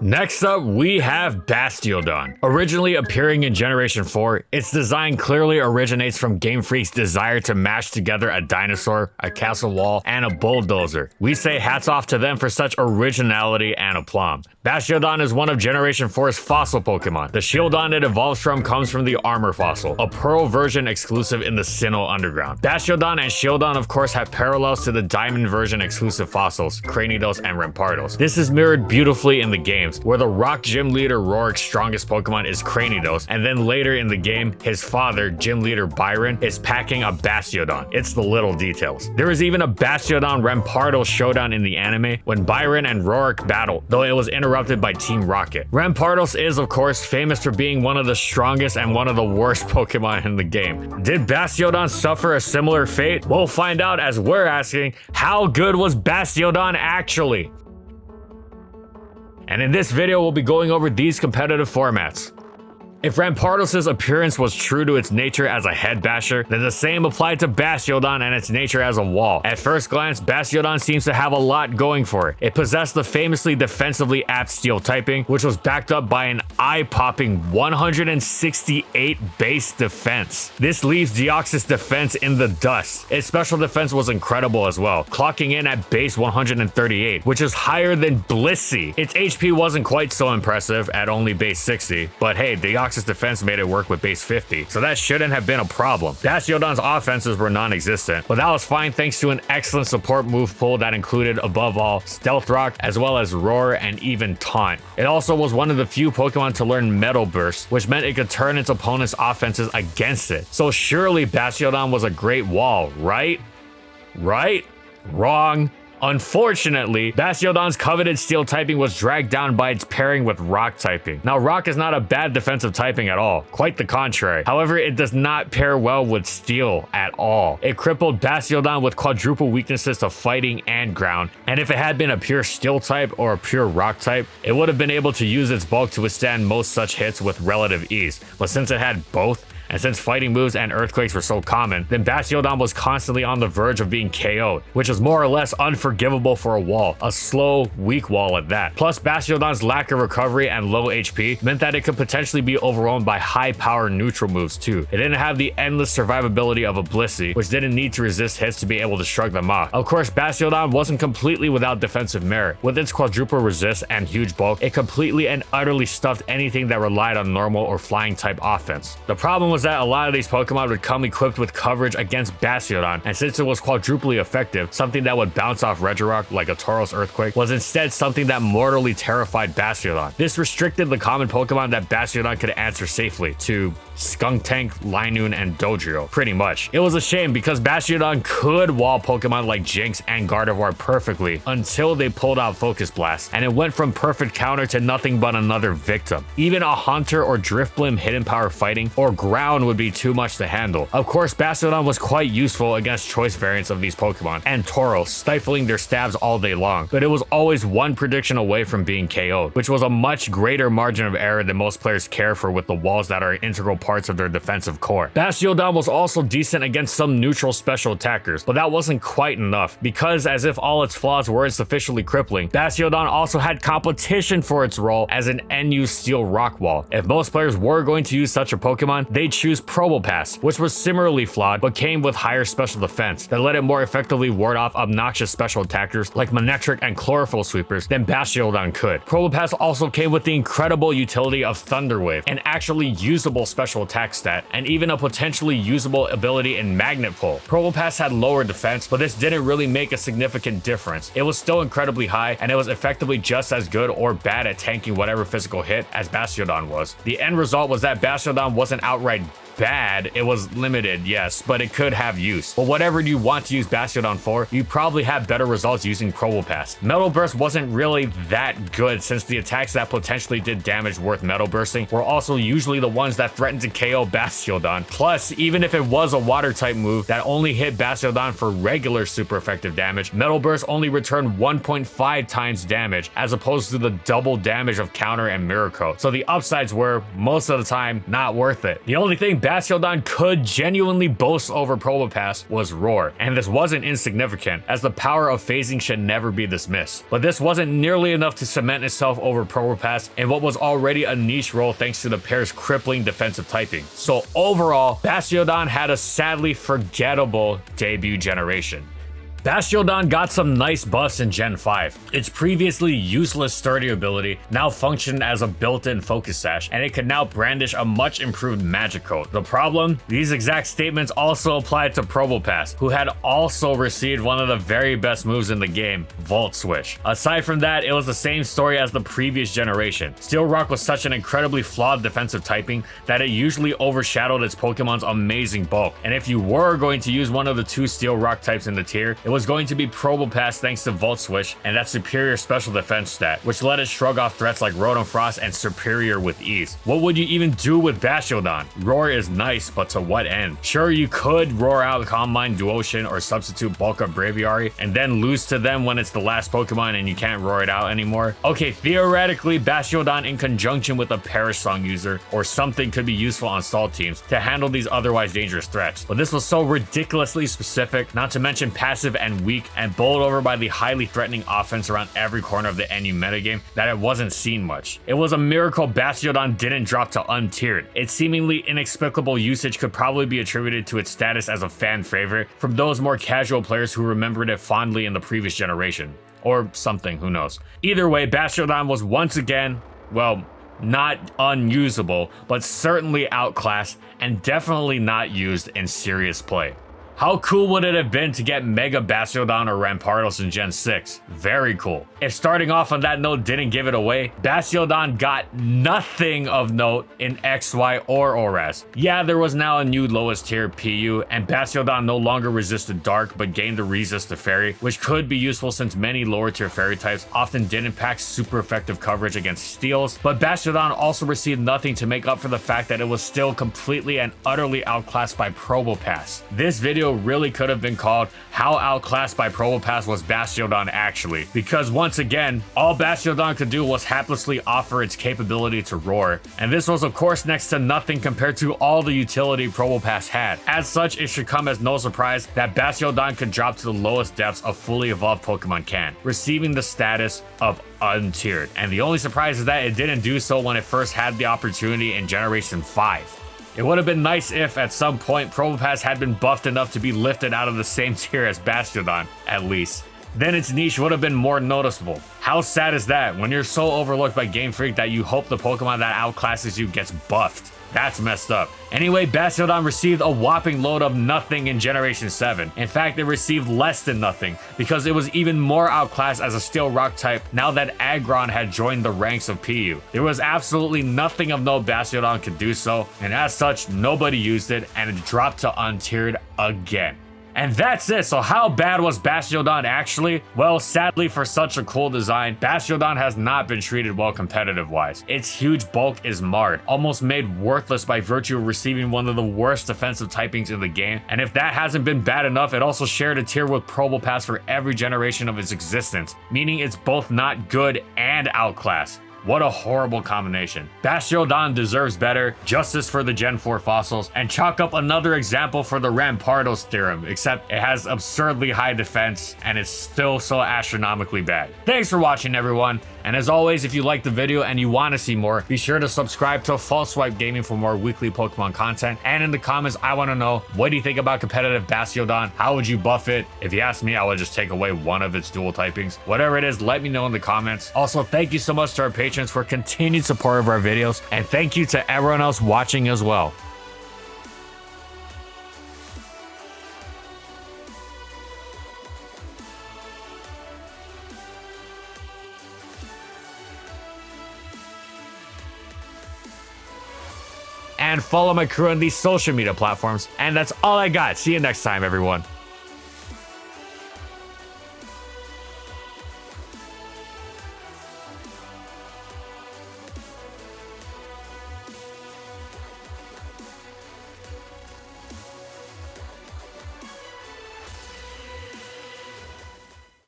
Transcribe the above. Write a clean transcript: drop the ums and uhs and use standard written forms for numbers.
Next up, we have Bastiodon. Originally appearing in Generation 4, its design clearly originates from Game Freak's desire to mash together a dinosaur, a castle wall, and a bulldozer. We say hats off to them for such originality and aplomb. Bastiodon is one of Generation 4's fossil Pokemon. The Shieldon it evolves from comes from the Armor fossil, a Pearl version exclusive in the Sinnoh Underground. Bastiodon and Shieldon of course have parallels to the Diamond version exclusive fossils, Cranidos and Rampardos. This is mirrored beautifully in the games, where the Rock Gym Leader Rorik's strongest Pokemon is Cranidos, and then later in the game, his father, Gym Leader Byron, is packing a Bastiodon. It's the little details. There is even a Bastiodon Rampardos showdown in the anime when Byron and Rorik battle, though it was interrupted by Team Rocket. Rampardos is, of course, famous for being one of the strongest and one of the worst Pokemon in the game. Did Bastiodon suffer a similar fate? We'll find out as we're asking, how good was Bastiodon actually? And in this video, we'll be going over these competitive formats. If Rampardos' appearance was true to its nature as a head basher, then the same applied to Bastiodon and its nature as a wall. At first glance, Bastiodon seems to have a lot going for it. It possessed the famously defensively apt steel typing, which was backed up by an eye-popping 168 base defense. This leaves Deoxys' defense in the dust. Its special defense was incredible as well, clocking in at base 138, which is higher than Blissey. Its HP wasn't quite so impressive at only base 60, but hey, Deoxys' defense made it work with base 50, so that shouldn't have been a problem. Bastiodon's offenses were non-existent, but that was fine thanks to an excellent support move pool that included, above all, Stealth Rock, as well as Roar and even Taunt. It also was one of the few Pokemon to learn Metal Burst, which meant it could turn its opponent's offenses against it. So surely Bastiodon was a great wall, right? Right? Wrong. Unfortunately, Bastiodon's coveted steel typing was dragged down by its pairing with rock typing. Now, rock is not a bad defensive typing at all, quite the contrary. However, it does not pair well with steel at all. It crippled Bastiodon with quadruple weaknesses to fighting and ground, and if it had been a pure steel type or a pure rock type, it would have been able to use its bulk to withstand most such hits with relative ease. But since it had both, and since fighting moves and earthquakes were so common, then Bastiodon was constantly on the verge of being KO'd, which is more or less unforgivable for a wall, a slow, weak wall at that. Plus, Bastiodon's lack of recovery and low HP meant that it could potentially be overwhelmed by high-power neutral moves too. It didn't have the endless survivability of a Blissey, which didn't need to resist hits to be able to shrug them off. Of course, Bastiodon wasn't completely without defensive merit. With its quadruple resist and huge bulk, it completely and utterly stuffed anything that relied on normal or flying type offense. The problem was that a lot of these Pokemon would come equipped with coverage against Bastiodon, and since it was quadruply effective, something that would bounce off Regirock like a Tauros Earthquake was instead something that mortally terrified Bastiodon. This restricted the common Pokemon that Bastiodon could answer safely to Skuntank, Linoone, and Dodrio, pretty much. It was a shame because Bastiodon could wall Pokemon like Jynx and Gardevoir perfectly until they pulled out Focus Blast, and it went from perfect counter to nothing but another victim. Even a Haunter or Drifblim hidden power fighting or ground would be too much to handle. Of course, Bastiodon was quite useful against choice variants of these Pokemon and Tauros, stifling their stabs all day long, but it was always one prediction away from being KO'd, which was a much greater margin of error than most players care for with the walls that are integral parts of their defensive core. Bastiodon was also decent against some neutral special attackers, but that wasn't quite enough, because as if all its flaws weren't sufficiently crippling, Bastiodon also had competition for its role as an NU Steel Rock Wall. If most players were going to use such a Pokemon, they'd choose Probopass, which was similarly flawed, but came with higher special defense that let it more effectively ward off obnoxious special attackers like Manectric and Chlorophyll Sweepers than Bastiodon could. Probopass also came with the incredible utility of Thunder Wave, an actually usable special attack stat, and even a potentially usable ability in Magnet Pull. Probopass had lower defense, but this didn't really make a significant difference. It was still incredibly high, and it was effectively just as good or bad at tanking whatever physical hit as Bastiodon was. The end result was that Bastiodon wasn't outright bad, it was limited, yes, but it could have use. But whatever you want to use Bastiodon for, you probably have better results using Probopass. Metal Burst wasn't really that good, since the attacks that potentially did damage worth Metal Bursting were also usually the ones that threatened to KO Bastiodon. Plus, even if it was a water type move that only hit Bastiodon for regular super effective damage, Metal Burst only returned 1.5 times damage as opposed to the double damage of Counter and Mirror Coat. So the upsides were, most of the time, not worth it. The only thing Bastiodon could genuinely boast over Probopass was Roar, and this wasn't insignificant, as the power of phasing should never be dismissed. But this wasn't nearly enough to cement itself over Probopass in what was already a niche role thanks to the pair's crippling defensive typing. So overall, Bastiodon had a sadly forgettable debut generation. Bastiodon got some nice buffs in Gen 5. Its previously useless sturdy ability now functioned as a built-in focus sash, and it could now brandish a much improved magic coat. The problem? These exact statements also applied to Probopass, who had also received one of the very best moves in the game, Volt Switch. Aside from that, it was the same story as the previous generation. Steel Rock was such an incredibly flawed defensive typing that it usually overshadowed its Pokemon's amazing bulk, and if you were going to use one of the two Steel Rock types in the tier, it was going to be Probopass thanks to Volt Switch and that superior special defense stat, which let it shrug off threats like Rotom Frost and Superior with ease. What would you even do with Bastiodon? Roar is nice, but to what end? Sure, you could roar out Calm Mind, Duocean, or substitute Bulk Up Braviary, and then lose to them when it's the last Pokemon and you can't roar it out anymore. Okay, theoretically, Bastiodon in conjunction with a Perish Song user or something could be useful on stall teams to handle these otherwise dangerous threats, but this was so ridiculously specific, not to mention passive and weak, and bowled over by the highly threatening offense around every corner of the NU metagame, that it wasn't seen much. It was a miracle Bastiodon didn't drop to untiered. Its seemingly inexplicable usage could probably be attributed to its status as a fan favorite from those more casual players who remembered it fondly in the previous generation. Or something, who knows. Either way, Bastiodon was once again, well, not unusable, but certainly outclassed and definitely not used in serious play. How cool would it have been to get Mega Bastiodon or Rampardos in Gen 6? Very cool. If starting off on that note didn't give it away, Bastiodon got nothing of note in XY or ORAS. Yeah, there was now a new lowest tier PU, and Bastiodon no longer resisted Dark but gained the resist to Fairy, which could be useful since many lower tier Fairy types often didn't pack super effective coverage against Steels, but Bastiodon also received nothing to make up for the fact that it was still completely and utterly outclassed by Probopass. This video really could have been called How Outclassed by Probopass Was Bastiodon Actually, because once again, all Bastiodon could do was haplessly offer its capability to roar, and this was of course next to nothing compared to all the utility Probopass had. As such, it should come as no surprise that Bastiodon could drop to the lowest depths of fully evolved Pokemon can, receiving the status of untiered, and the only surprise is that it didn't do so when it first had the opportunity in Generation 5. It would have been nice if, at some point, Probopass had been buffed enough to be lifted out of the same tier as Bastiodon, at least. Then its niche would have been more noticeable. How sad is that, when you're so overlooked by Game Freak that you hope the Pokemon that outclasses you gets buffed? That's messed up. Anyway, Bastiodon received a whopping load of nothing in Generation 7. In fact, it received less than nothing, because it was even more outclassed as a Steel Rock type now that Aggron had joined the ranks of PU. There was absolutely nothing of note Bastiodon could do so, and as such, nobody used it, and it dropped to untiered again. And that's it. So how bad was Bastiodon actually? Well, sadly for such a cool design, Bastiodon has not been treated well competitive wise. Its huge bulk is marred, almost made worthless by virtue of receiving one of the worst defensive typings in the game. And if that hasn't been bad enough, it also shared a tier with Probopass for every generation of its existence, meaning it's both not good and outclassed. What a horrible combination. Bastiodon deserves better, justice for the Gen 4 fossils, and chalk up another example for the Rampardos theorem, except it has absurdly high defense and it's still so astronomically bad. Thanks for watching, everyone, and as always, if you liked the video and you want to see more, be sure to subscribe to False Swipe Gaming for more weekly Pokemon content, and in the comments, I want to know, what do you think about competitive Bastiodon? How would you buff it? If you ask me, I would just take away one of its dual typings. Whatever it is, let me know in the comments. Also, thank you so much to our patrons for continued support of our videos, and thank you to everyone else watching as well. And follow my crew on these social media platforms. And that's all I got. See you next time, everyone.